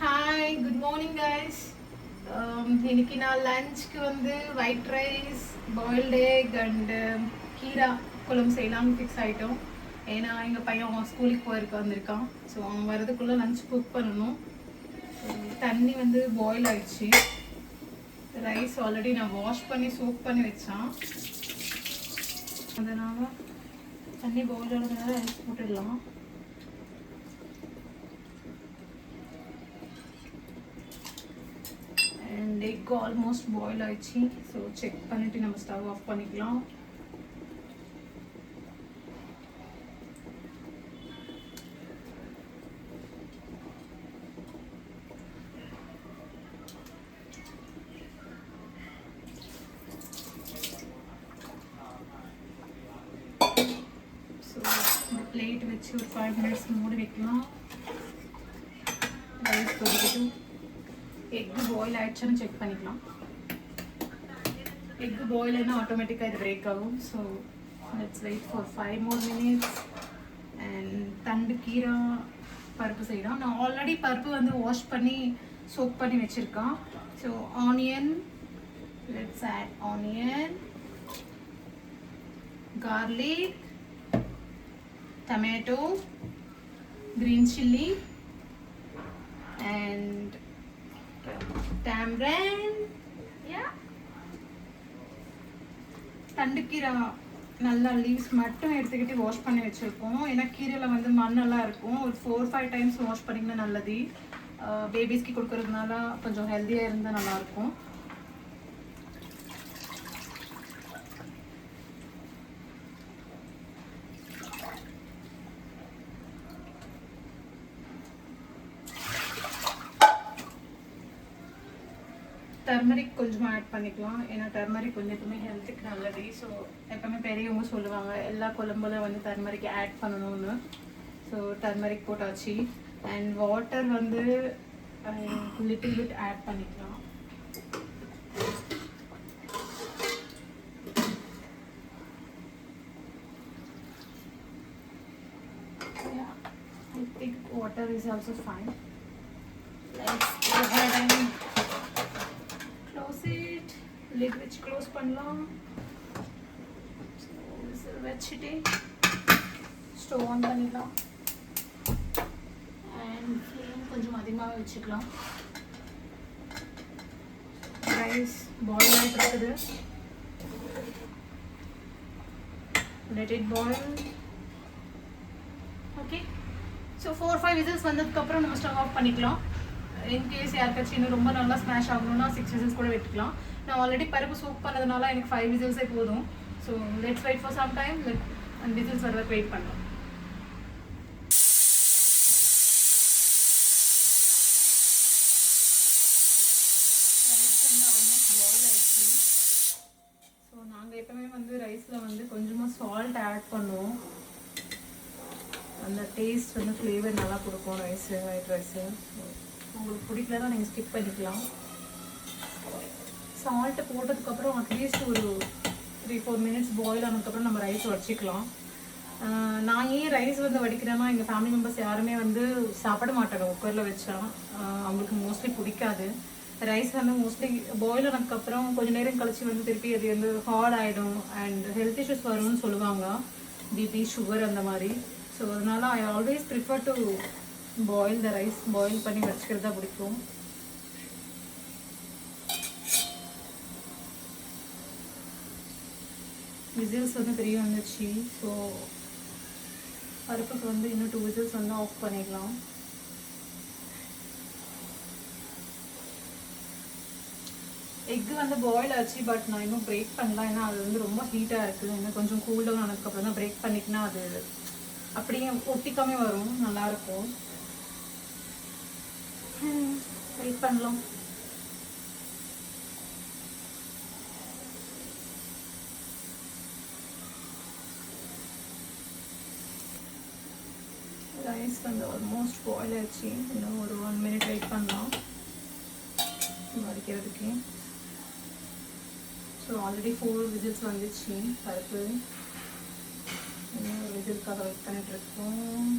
Hi, good morning guys. இன்னைக்கு நான் லஞ்ச்க்கு வந்து white rice, boiled egg and கீரா குழம்பு செய்யலாம்னு ஃபிக்ஸ் ஆகிட்டோம். ஏன்னா எங்கள் பையன் அவன் ஸ்கூலுக்கு வந்திருக்கான். ஸோ அவன் வரதுக்குள்ளே லஞ்ச் குக் பண்ணணும். தண்ணி வந்து பாயில் ஆயிடுச்சு. ரைஸ் ஆல்ரெடி நான் வாஷ் பண்ணி சோக் பண்ணி வச்சான். அதனால் தண்ணி பாயில் ஆனதுனால ரைஸ் போட்டுடலாம். அண்ட் எக் ஆல்மோஸ்ட் பாயில் ஆயிடுச்சு. ஸோ செக் பண்ணிவிட்டு நம்ம ஸ்டவ் ஆஃப் பண்ணிக்கலாம். ஸோ இந்த பிளேட் வச்சு ஒரு 5 minutes மூடி வைக்கலாம். ரைஸ் கொதிக்கிட்டு எக் பாயில் ஆயிடுச்சுன்னு செக் பண்ணிக்கலாம். எக் பாயில் ஆனால் ஆட்டோமேட்டிக்காக இது பிரேக் ஆகும். So let's wait for 5 more minutes. And தண்டு கீரா பருப்பு செய்யலாம். நான் ஆல்ரெடி பருப்பு வந்து வாஷ் பண்ணி சோக் பண்ணி வச்சுருக்கேன். So onion, let's add onion, garlic, tomato, green chilli and tamarind. Yeah, தண்டுக்கீரை நல்லா லீவ்ஸ் மட்டும் எடுத்துக்கிட்டு வாஷ் பண்ணி வச்சுருக்கோம். ஏன்னா கீரையில் வந்து மண்ணெல்லாம் இருக்கும். ஒரு 4-5 times வாஷ் பண்ணிங்கன்னா நல்லது. பேபிஸ்க்கு கொடுக்கறதுனால கொஞ்சம் ஹெல்த்தியாக இருந்தால் நல்லாயிருக்கும். டர்மரிக் கொஞ்சமாக ஆட் பண்ணிக்கலாம். ஏன்னா டர்மரிக் கொஞ்சம் எப்பவுமே ஹெல்த்துக்கு நல்லது. ஸோ எப்பவுமே பெரியவங்க சொல்லுவாங்க எல்லா குழம்புல வந்து டர்மரிக் ஆட் பண்ணணும்னு. ஸோ டர்மரிக் போட்டாச்சு. அண்ட் வாட்டர் வந்து லிட்டில் பிட் ஆட் பண்ணிக்கலாம். I think water is also fine. Let's go ahead and close it. Lid which close பண்ணலாம். So வச்சிட்டு ஸ்டவ் ஆன் பண்ணிடலாம். அண்ட் ஃப்ளேம் கொஞ்சம் அதிகமாக வச்சுக்கலாம். ரைஸ் பாயில் ஆகிட்டு இருக்குது. Let it boil. Okay. So 4-5 whistles வந்ததுக்கப்புறம் நம்ம ஸ்டவ் ஆஃப் பண்ணிக்கலாம். இன்கேஸ் யாருக்காச்சும் இன்னும் ரொம்ப நல்லா ஸ்மாஷ் ஆகணும்னா 6 விசில்ஸ் கூட விட்டுக்கலாம். நான் ஆல்ரெடி பருப்பு சூப் பண்ணதுனால எனக்கு 5 விசில்ஸே போதும். So let's wait for some time. And whistles வரதுக்கு வெயிட் பண்ணலாம். ரைஸ் வந்து ஆல்மோஸ்ட் பாயில் ஆயிடுச்சு. ஸோ நாங்கள் எப்பவுமே வந்து ரைஸில் வந்து கொஞ்சமாக சால்ட் ஆட் பண்ணுவோம். அந்த டேஸ்ட் வந்து ஃப்ளேவர் நல்லா கொடுக்கும் ரைஸு, ஒயிட் ரைஸு. உங்களுக்கு பிடிக்கலன்னா நீங்கள் ஸ்கிப் பண்ணிக்கலாம். சால்ட்டு போட்டதுக்கப்புறம் அட்லீஸ்ட் ஒரு 3-4 minutes பாயில் ஆனதுக்கப்புறம் நம்ம ரைஸ் வடிச்சிக்கலாம். நான் ஏன் ரைஸ் வந்து வடிக்கிறேன்னா எங்கள் ஃபேமிலி மெம்பர்ஸ் யாருமே வந்து சாப்பிட மாட்டாங்க குக்கரில் வச்சா. அவங்களுக்கு மோஸ்ட்லி பிடிக்காது. ரைஸ் வந்து மோஸ்ட்லி பாயில் ஆனதுக்கப்புறம் கொஞ்சம் நேரம் கழிச்சு வந்து திருப்பி அது வந்து ஹார்ட் ஆகிடும் அண்ட் ஹெல்த் இஷ்யூஸ் வரும்னு சொல்லுவாங்க. பிபி, சுகர் அந்த மாதிரி. ஸோ அதனால் I always prefer to boil the rise. Boil பண்ணி வச்சுக்கிறது தான் பிடிக்கும். விசில்ஸ் வந்து 3 வந்துச்சு. ஸோ பருப்புக்கு வந்து இன்னும் 2 விசில்ஸ் வந்து ஆஃப் பண்ணிடலாம். எக்கு வந்து பாயில் ஆச்சு. பட் நான் இன்னும் பிரேக் பண்ணலாம். ஏன்னா அது வந்து ரொம்ப ஹீட்டாக இருக்குது. இன்னும் கொஞ்சம் கூல் டவுன் ஆனதுக்கப்புறம் தான் பிரேக் பண்ணிக்கினா அது அப்படியே ஒட்டிக்காமே வரும், நல்லாயிருக்கும். வெயிட் பண்ணலாம். ரைஸ் வந்து ஆல்மோஸ்ட் பாயில் ஆச்சு. இன்னும் ஒரு 1 minute வெயிட் பண்ணலாம் வடிக்கிறதுக்கு. ஸோ ஆல்ரெடி 4 விசில்ஸ் வந்துச்சு பருப்பு. இன்னும் ஒரு விசிலுக்காக வெயிட் பண்ணிகிட்ருக்கோம்.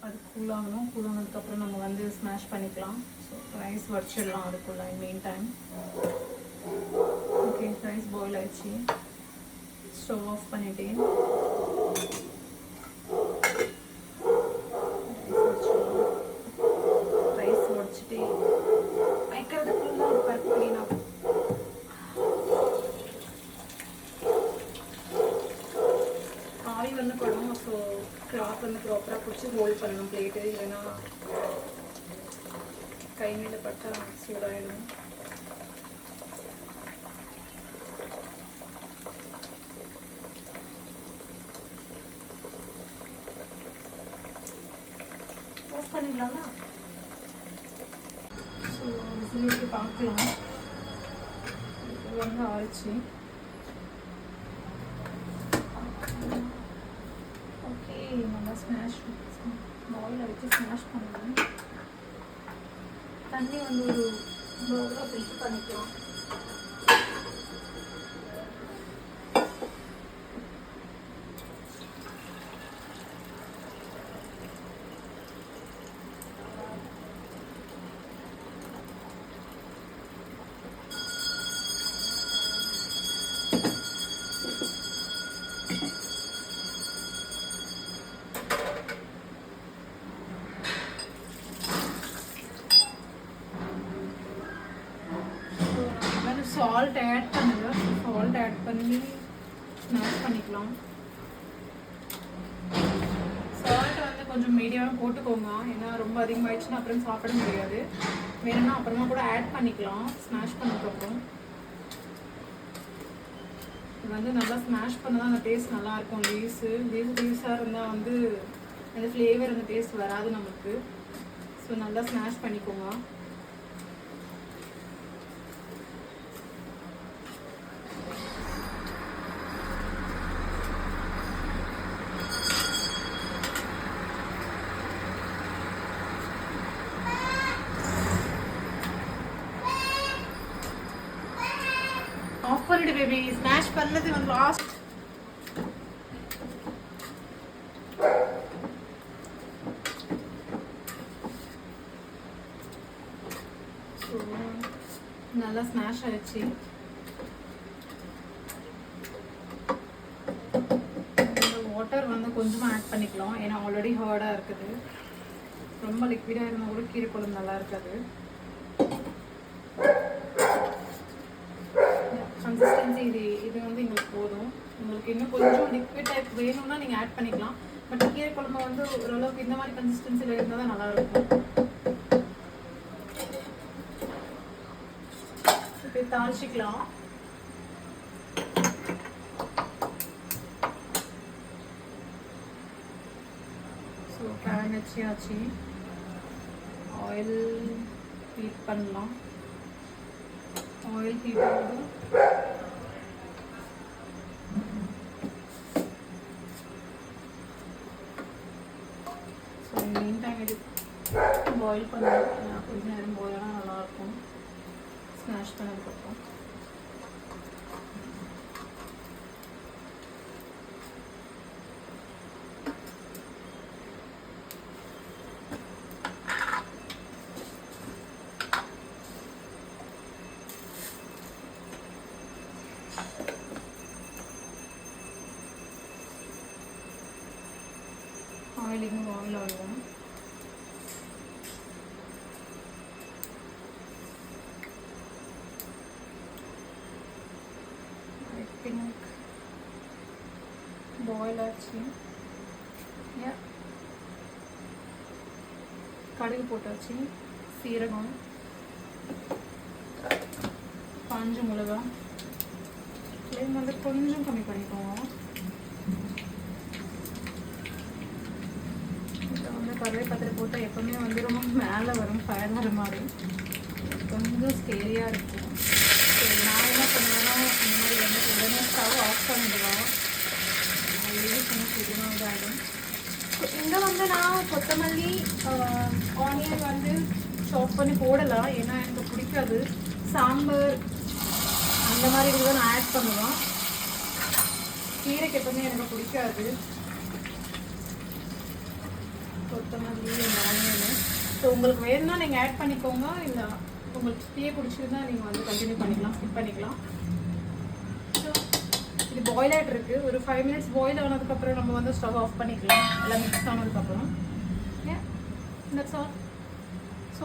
அது கூலாகணும். கூலானதுக்கப்புறம் நம்ம வந்து ஸ்மாஷ் பண்ணிக்கலாம். ஸோ ரைஸ் வடிச்சிடலாம் அதுக்குள்ள main time. Okay, rice boil ஆயிடுச்சு. ஸ்டவ் ஆஃப் பண்ணிட்டேன். ரைஸ் வடிச்சிட்டு வைக்கிறதுக்குள்ள ஒரு பருப்பு க்ளீன் ஆகும். ஆவி வந்து படும். ஸோ கிளாத் வந்து ப்ராப்பராக பிடிச்சி ஹோல்ட் பண்ணணும் பிளேட்டு, இல்லைன்னா கை மேலே பட்டா சூடாயிடும். ஆஃப் பண்ணிடலாமா? ஸோ விசிலுக்கு பார்க்கலாம். இது வந்து ஆயிடுச்சு. ஓகே, நல்லா ஸ்மாஷ் பாயில் வச்சு ஸ்மாஷ் பண்ணுவேன். தண்ணி வந்து ஒரு பவுலில் ஃபில் பண்ணிக்கலாம். சால்ட் ஆட் பண்ணுங்க. சால்ட் ஆட் பண்ணி ஸ்மாஷ் பண்ணிக்கலாம். சால்ட் வந்து கொஞ்சம் மீடியமாக போட்டுக்கோங்க, ஏன்னா ரொம்ப அதிகமாகிடுச்சுன்னா அப்புறம் சாப்பிட முடியாது. வேணும்னா அப்புறமா கூட ஆட் பண்ணிக்கலாம் ஸ்மாஷ் பண்ணதுக்கப்புறம். இது வந்து நல்லா ஸ்மாஷ் பண்ண தான் அந்த டேஸ்ட் நல்லாயிருக்கும். லீவ்ஸாக இருந்தால் வந்து அந்த ஃப்ளேவர் அந்த டேஸ்ட் வராது நமக்கு. ஸோ நல்லா ஸ்மாஷ் பண்ணிக்கோங்க. ஆஃப் பண்ணிடு பேபி. ஸ்மாஷ் பண்ணது வந்து லாஸ்ட். ஸோ நல்லா ஸ்மாஷ் ஆயிடுச்சு. இந்த வாட்டர் வந்து கொஞ்சமாக ஆட் பண்ணிக்கலாம், ஏன்னா ஆல்ரெடி ஹார்டாக இருக்குது. ரொம்ப லிக்விடாக இருந்தால் கூட கீரை குழம்பு நல்லா இருக்காது. கன்சிஸ்டன்சி இது வந்து எங்களுக்கு போதும். உங்களுக்கு இன்னும் கொஞ்சம் லிக்விட் டைப் வேணும்னா நீங்கள் ஆட் பண்ணிக்கலாம். பட் கீரை குழம்பு வந்து ஓரளவுக்கு இந்த மாதிரி கன்சிஸ்டன்சியில் இருந்தால் தான் நல்லாயிருக்கும். இப்போ தாளிச்சிக்கலாம். ஸோ பேன் வச்சியாச்சு. ஆயில் ஹீட் பண்ணலாம். ஆயில் ஹீட் ஆகுது. ஸோ மெயின் டைம் இது பாயில் பண்ணணும். கொஞ்சம் நேரம் பாயில் ஆனால் நல்லாயிருக்கும் ஸ்மாஷ் பண்ணதுக்கப்புறம். ஆயில் இன்னும் ஆயில் ஆகும். ஐ திங்க் பாயில் ஆச்சு. கடுகு போட்டாச்சு. சீரகம், காஞ்ச மிளகா. ஃப்ளேம் வந்து கொஞ்சம் கம்மி பண்ணிக்கோங்க. கருவேப்பிலை போட்டால் எப்பவுமே வந்து ரொம்ப மேலே வரும், ஃபயர் வர மாதிரி கொஞ்சம் ஸ்கேரியாக இருக்கும். சரி, நான் என்ன பண்ணுவேன்னா இந்த மாதிரி உடனே ஸ்டவ் ஆஃப் பண்ணிடுவோம். சீக்கிரமாக இதாகிடும். இங்கே வந்து நான் கொத்தமல்லி ஆனியன் வந்து சாப் பண்ணி போடலாம், ஏன்னா எனக்கு பிடிக்காது. சாம்பார் அந்த மாதிரி இதுதான் நான் ஆட் பண்ணுவேன். கீரைக்கு எப்பவுமே எனக்கு பிடிக்காது. ஸோ கொத்தமல்லி இந்த ஆனியனு. ஸோ உங்களுக்கு வேணும்னா நீங்கள் ஆட் பண்ணிக்கோங்க. இந்த உங்களுக்கு டீயை பிடிச்சிருந்தா நீங்கள் வந்து கண்டினியூ பண்ணிக்கலாம், ஸ்கிப் பண்ணிக்கலாம். ஸோ இது பாயில் ஆகிட்டு இருக்குது. ஒரு 5 minutes பாயில் ஆனதுக்கப்புறம் நம்ம வந்து ஸ்டவ் ஆஃப் பண்ணிக்கலாம், எல்லாம் மிக்ஸ் ஆனதுக்கப்புறம். Yeah, that's all. So